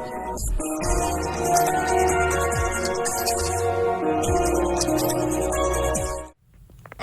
All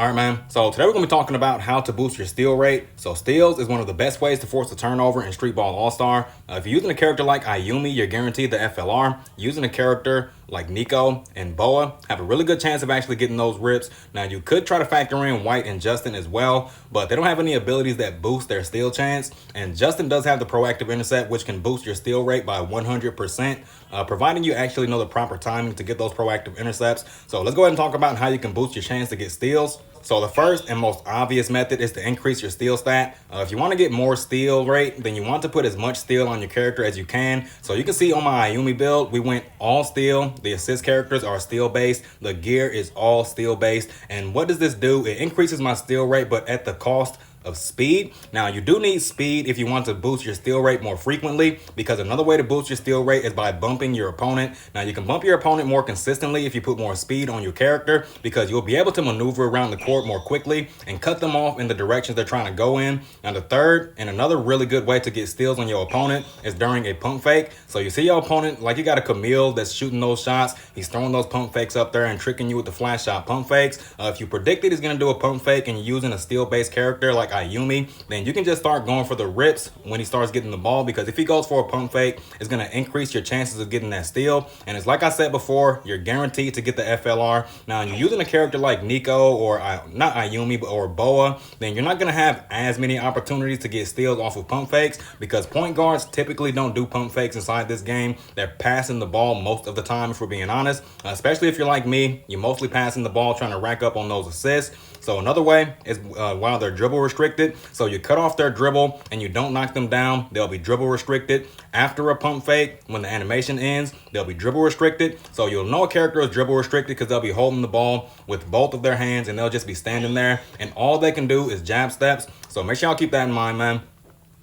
right, man. So today we're going to be talking about how to boost your steal rate. So steals is one of the best ways to force a turnover in Streetball All-Star. If you're using a character like Ayumi, you're guaranteed the FLR. Using a character like Nico and Boa have a really good chance of actually getting those rips. Now, you could try to factor in White and Justin as well, but they don't have any abilities that boost their steal chance. And Justin does have the proactive intercept, which can boost your steal rate by 100%, providing you actually know the proper timing to get those proactive intercepts. So let's go ahead and talk about how you can boost your chance to get steals. So the first and most obvious method is to increase your steal stat. If you want to get more steal rate, then you want to put as much steal on your character as you can. So you can see on my Ayumi build, we went all steal. The assist characters are steal based. The gear is all steal based. And what does this do? It increases my steal rate, but at the cost of speed. Now, you do need speed if you want to boost your steal rate more frequently, because another way to boost your steal rate is by bumping your opponent. Now, you can bump your opponent more consistently if you put more speed on your character, because you'll be able to maneuver around the court more quickly and cut them off in the directions they're trying to go in. Now, the third and another really good way to get steals on your opponent is during a pump fake. So you see your opponent, like you got a Camille that's shooting those shots. He's throwing those pump fakes up there and tricking you with the flash shot pump fakes. If you predicted he's going to do a pump fake and you're using a steal based character like Ayumi, then you can just start going for the rips when he starts getting the ball, because if he goes for a pump fake, it's going to increase your chances of getting that steal. And it's like I said before, you're guaranteed to get the FLR. Now, you're using a character like Nico or not Ayumi or Boa, then you're not going to have as many opportunities to get steals off of pump fakes, because point guards typically don't do pump fakes inside this game. They're passing the ball most of the time, if we're being honest, especially if you're like me. You're mostly passing the ball, trying to rack up on those assists. So another way is while they're dribble restricted. So you cut off their dribble and you don't knock them down, they'll be dribble restricted. After a pump fake, when the animation ends, they'll be dribble restricted. So you'll know a character is dribble restricted because they'll be holding the ball with both of their hands and they'll just be standing there. And all they can do is jab steps. So make sure y'all keep that in mind, man.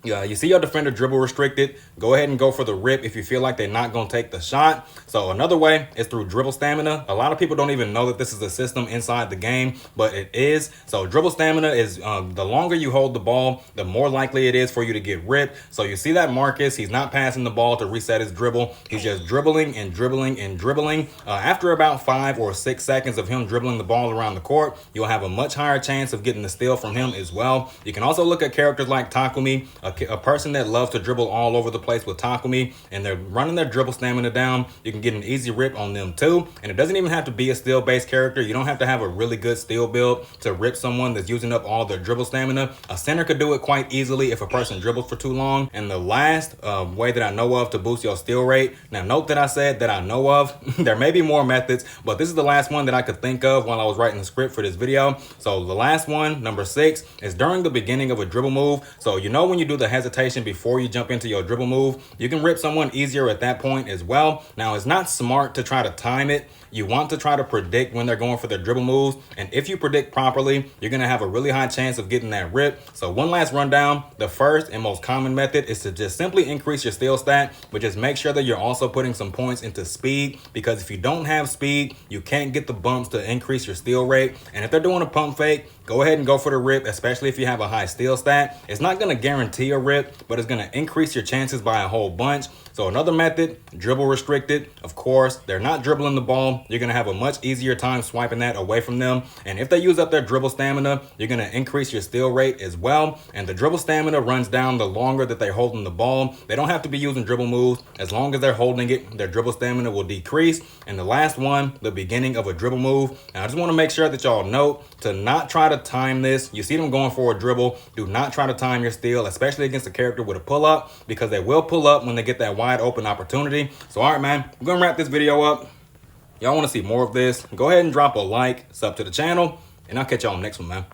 You see your defender dribble restricted, go ahead and go for the rip if you feel like they're not going to take the shot. So another way is through dribble stamina. A lot of people don't even know that this is a system inside the game, but it is. So dribble stamina is the longer you hold the ball, the more likely it is for you to get ripped. So you see that Marcus, he's not passing the ball to reset his dribble. He's just dribbling and dribbling and dribbling. After about 5 or 6 seconds of him dribbling the ball around the court, you'll have a much higher chance of getting the steal from him as well. You can also look at characters like Takumi, a person that loves to dribble all over the place with Takumi, and they're running their dribble stamina down. You can get an easy rip on them too. And it doesn't even have to be a steal based character. You don't have to have a really good steal build to rip someone that's using up all their dribble stamina. A center could do it quite easily if a person dribbles for too long. And the last way that I know of to boost your steal rate, now note that I said that I know of. There may be more methods, but this is the last one that I could think of while I was writing the script for this video. So the last one, number 6, is during the beginning of a dribble move. So you know when you do the hesitation before you jump into your dribble move, you can rip someone easier at that point as well. Now, it's not smart to try to time it. You want to try to predict when they're going for their dribble moves. And if you predict properly, you're going to have a really high chance of getting that rip. So one last rundown. The first and most common method is to just simply increase your steal stat, but just make sure that you're also putting some points into speed, because if you don't have speed, you can't get the bumps to increase your steal rate. And if they're doing a pump fake, go ahead and go for the rip, especially if you have a high steal stat. It's not going to guarantee a rip, but it's going to increase your chances by a whole bunch. So another method, dribble restricted. Of course, they're not dribbling the ball. You're going to have a much easier time swiping that away from them. And if they use up their dribble stamina, you're going to increase your steal rate as well. And the dribble stamina runs down the longer that they're holding the ball. They don't have to be using dribble moves. As long as they're holding it, their dribble stamina will decrease. And the last one, the beginning of a dribble move. Now, I just want to make sure that y'all note to not try to time this. You see them going for a dribble. Do not try to time your steal, especially against a character with a pull-up, because they will pull up when they get that wide open opportunity. So all right, man, I'm gonna wrap this video up. Y'all want to see more of this, go ahead and drop a like, sub to the channel, and I'll catch y'all on the next one, man.